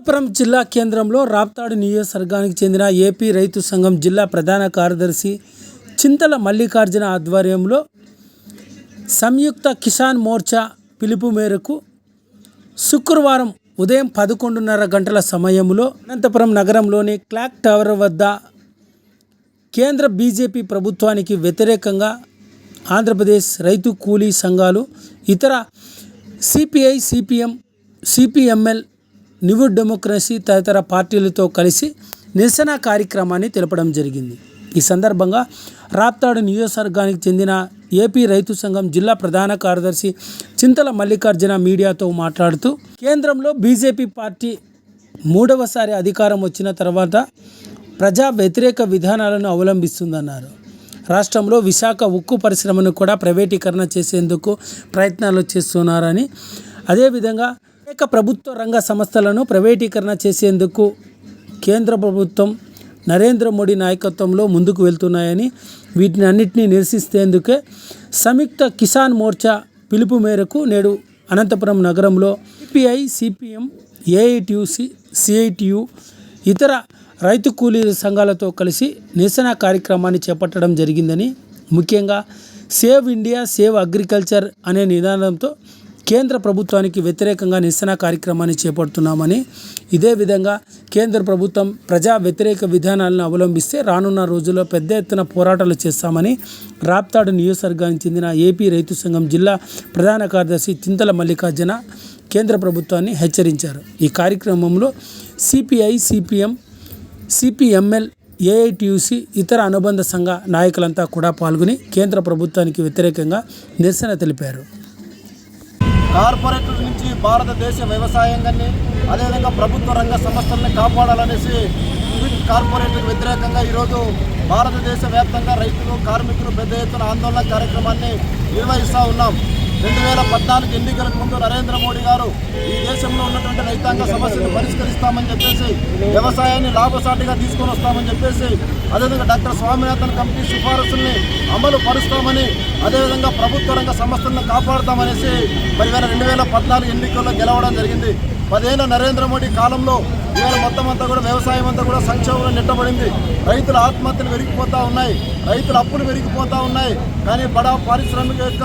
అనంతపురం జిల్లా కేంద్రంలో రాప్తాడు నియోజకవర్గానికి చెందిన ఏపీ రైతు సంఘం జిల్లా ప్రధాన కార్యదర్శి చింతల మల్లికార్జున ఆధ్వర్యంలో సంయుక్త కిసాన్ మోర్చా పిలుపు మేరకు శుక్రవారం ఉదయం 11:30 గంటల సమయంలో అనంతపురం నగరంలోని క్లాక్ టవర్ వద్ద కేంద్ర బీజేపీ ప్రభుత్వానికి వ్యతిరేకంగా ఆంధ్రప్రదేశ్ రైతు కూలీ సంఘాలు, ఇతర CPI, CPM, CPML, new democracy తదితర పార్టీలతో కలిసి నిరసన కార్యక్రమాన్ని తెలపడం జరిగింది. ఈ సందర్భంగా రాప్తాడు నియోజకవర్గానికి చెందిన ఏపీ రైతు సంఘం జిల్లా ప్రధాన కార్యదర్శి చింతల మల్లికార్జున మీడియాతో మాట్లాడుతూ, కేంద్రంలో బీజేపీ పార్టీ మూడవసారి అధికారం వచ్చిన తర్వాత ప్రజా వ్యతిరేక విధానాలను అవలంబిస్తుందన్నారు. రాష్ట్రంలో విశాఖ ఉక్కు పరిశ్రమను కూడా ప్రైవేటీకరణ చేసేందుకు ప్రయత్నాలు చేస్తున్నారని, అదేవిధంగా అనేక ప్రభుత్వ రంగ సంస్థలను ప్రైవేటీకరణ చేసేందుకు కేంద్ర ప్రభుత్వం నరేంద్ర మోడీ నాయకత్వంలో ముందుకు వెళ్తున్నాయని, వీటిని అన్నింటినీ నిరసిస్తేందుకే సంయుక్త కిసాన్ మోర్చా పిలుపు మేరకు నేడు అనంతపురం నగరంలో సిపిఐ, సిపిఎం, ఏఐటియుసి, సిఐటియు, ఇతర రైతు కూలీ సంఘాలతో కలిసి నిరసన కార్యక్రమాన్ని చేపట్టడం జరిగిందని, ముఖ్యంగా సేవ్ ఇండియా, సేవ్ అగ్రికల్చర్ అనే నినాదంతో కేంద్ర ప్రభుత్వానికి వ్యతిరేకంగా నిరసన కార్యక్రమాన్ని చేపడుతున్నామని, ఇదే విధంగా కేంద్ర ప్రభుత్వం ప్రజా వ్యతిరేక విధానాలను అవలంబిస్తే రానున్న రోజుల్లో పెద్ద ఎత్తున పోరాటాలు చేస్తామని రాప్తాడు నియోజకవర్గానికి చెందిన ఏపీ రైతు సంఘం జిల్లా ప్రధాన కార్యదర్శి చింతల మల్లికార్జున కేంద్ర ప్రభుత్వాన్ని హెచ్చరించారు. ఈ కార్యక్రమంలో సిపిఐ, సిపిఎం, సిపిఎంఎల్, ఏఐటియుసి, ఇతర అనుబంధ సంఘ నాయకులంతా కూడా పాల్గొని కేంద్ర ప్రభుత్వానికి వ్యతిరేకంగా నిరసన తెలిపారు. కార్పొరేట్ల నుంచి భారతదేశ వ్యవసాయంగాన్ని, అదేవిధంగా ప్రభుత్వ రంగ సంస్థలని కాపాడాలనేసి కార్పొరేట్లకు వ్యతిరేకంగా ఈరోజు భారతదేశ వ్యాప్తంగా రైతులు, కార్మికులు పెద్ద ఎత్తున ఆందోళన కార్యక్రమాన్ని నిర్వహిస్తూ ఉన్నాం. 2014 ఎన్నికలకు ముందు నరేంద్ర మోడీ గారు ఈ దేశంలో ఉన్నటువంటి రైతాంగ సమస్యను పరిష్కరిస్తామని చెప్పేసి, వ్యవసాయాన్ని లాభసాటిగా తీసుకొని వస్తామని చెప్పేసి, అదేవిధంగా డాక్టర్ స్వామినాథన్ కమిటీ సిఫారసుల్ని అమలు పరుస్తామని, అదేవిధంగా ప్రభుత్వ రంగ సంస్థలను కాపాడుతామనేసి 2014 ఎన్నికల్లో గెలవడం జరిగింది. 10 ఏళ్ల నరేంద్ర మోడీ కాలంలో ఇవాళ మొత్తం అంతా కూడా వ్యవసాయం అంతా కూడా సంక్షోభంలో నెట్టబడింది. రైతుల ఆత్మహత్యలు పెరిగిపోతూ ఉన్నాయి, రైతుల అప్పులు పెరిగిపోతూ ఉన్నాయి. కానీ బడా పారిశ్రామిక యొక్క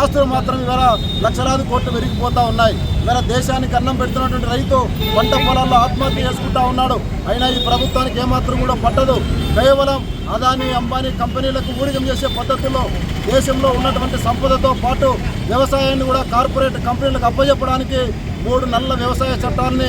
ఆస్తులు మాత్రం ఇవాళ లక్షలాది కోట్లు పెరిగిపోతూ ఉన్నాయి. ఇవాళ దేశానికి అన్నం పెడుతున్నటువంటి రైతు పంట పొలాల్లో ఆత్మహత్య చేసుకుంటా ఉన్నాడు. అయినా ఈ ప్రభుత్వానికి ఏమాత్రం కూడా పట్టదు. కేవలం అదానీ, అంబానీ కంపెనీలకు ఊడిగం చేసే పద్ధతుల్లో దేశంలో ఉన్నటువంటి సంపదతో పాటు వ్యవసాయాన్ని కూడా కార్పొరేట్ కంపెనీలకు అప్పచెప్పడానికి 3 నల్ల వ్యవసాయ చట్టాలని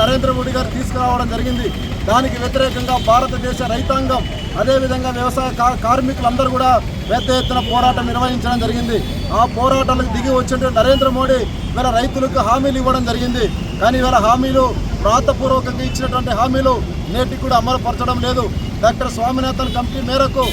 నరేంద్ర మోడీ గారు తీసుకురావడం జరిగింది. దానికి వ్యతిరేకంగా భారతదేశ రైతాంగం, అదేవిధంగా వ్యవసాయ కార్మికులందరూ కూడా పెద్ద ఎత్తున పోరాటం నిర్వహించడం జరిగింది. ఆ పోరాటాలకు దిగి వచ్చినటువంటి నరేంద్ర మోడీ ఇవాళ రైతులకు హామీలు ఇవ్వడం జరిగింది. కానీ ఇవాళ హామీలు వ్రాతపూర్వకంగా ఇచ్చినటువంటి హామీలు నేటికి కూడా అమలుపరచడం లేదు. డాక్టర్ స్వామినాథన్ కమిటీ మేరకు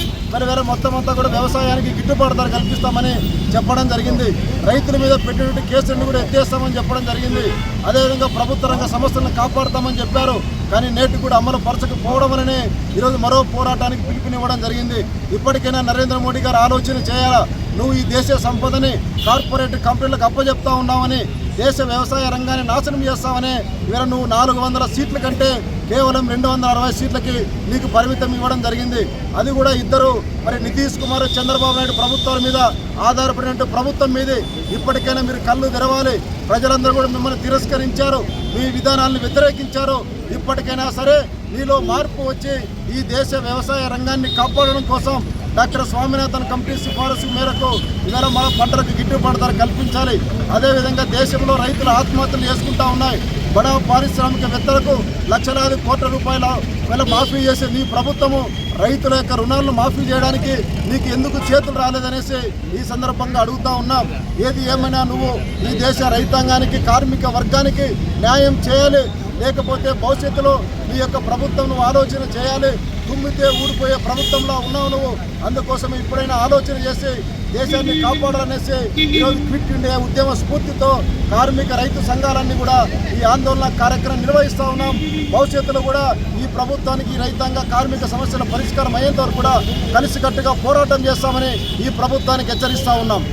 వేరే మొత్తం అంతా కూడా వ్యవసాయానికి గిట్టుబాటు ధర కల్పిస్తామని చెప్పడం జరిగింది. రైతుల మీద పెట్టినటువంటి కేసులను కూడా ఎత్తేస్తామని చెప్పడం జరిగింది. అదేవిధంగా ప్రభుత్వ రంగ సంస్థలను కాపాడుతామని చెప్పారు. కానీ నేటికి కూడా అమలు పరచకపోవడం వలనే ఈరోజు మరో పోరాటానికి పిలుపునివ్వడం జరిగింది. ఇప్పటికైనా నరేంద్ర మోడీ గారు ఆలోచన చేయాలా? నువ్వు ఈ దేశ సంపదని కార్పొరేట్ కంపెనీలకు అప్పచెప్తా ఉన్నావని, దేశ వ్యవసాయ రంగాన్ని నాశనం చేస్తామని ఇవాళ నువ్వు 400 సీట్ల కంటే కేవలం 260 సీట్లకి నీకు పరిమితం ఇవ్వడం జరిగింది. అది కూడా ఇద్దరు నితీష్ కుమార్, చంద్రబాబు నాయుడు ప్రభుత్వాల మీద ఆధారపడినట్టు ప్రభుత్వం మీదే. ఇప్పటికైనా మీరు కళ్ళు తెరవాలి. ప్రజలందరూ కూడా మిమ్మల్ని తిరస్కరించారు, మీ విధానాలను వ్యతిరేకించారు. ఇప్పటికైనా సరే మీలో మార్పు వచ్చి ఈ దేశ వ్యవసాయ రంగాన్ని కాపాడడం కోసం డాక్టర్ స్వామినాథన్ కమిటీ సిఫారసు మేరకు ఇవాళ మన పంటలకు గిట్టుబాటు ధర కల్పించాలి. అదేవిధంగా దేశంలో రైతులు ఆత్మహత్యలు చేసుకుంటా ఉన్నాయి. బడా పారిశ్రామికవేత్తలకు లక్షలాది కోట్ల రూపాయల వేళ మాఫీ చేసే నీ ప్రభుత్వము రైతుల యొక్క రుణాలను మాఫీ చేయడానికి నీకు ఎందుకు చేతులు రాలేదనేసి ఈ సందర్భంగా అడుగుతా ఉన్నాం. ఏది ఏమైనా నువ్వు ఈ దేశ రైతాంగానికి, కార్మిక వర్గానికి న్యాయం చేయాలి. లేకపోతే భవిష్యత్తులో నీ యొక్క ప్రభుత్వం నువ్వు ఆలోచన చేయాలి. తుమ్మితే ఊడిపోయే ప్రభుత్వంలో ఉన్నావు నువ్వు. అందుకోసం ఇప్పుడైనా ఆలోచన చేసి దేశాన్ని కాపాడాలనేసి ఈరోజు క్విట్ ఇండియా ఉద్యమ స్ఫూర్తితో కార్మిక రైతు సంఘాలన్నీ కూడా ఈ ఆందోళన కార్యక్రమం నిర్వహిస్తూ ఉన్నాం. భవిష్యత్తులో కూడా ఈ ప్రభుత్వానికి రైతాంగ కార్మిక సమస్యల పరిష్కారం అయ్యేంత వరకు కూడా కలిసికట్టుగా పోరాటం చేస్తామని ఈ ప్రభుత్వానికి హెచ్చరిస్తూ ఉన్నాం.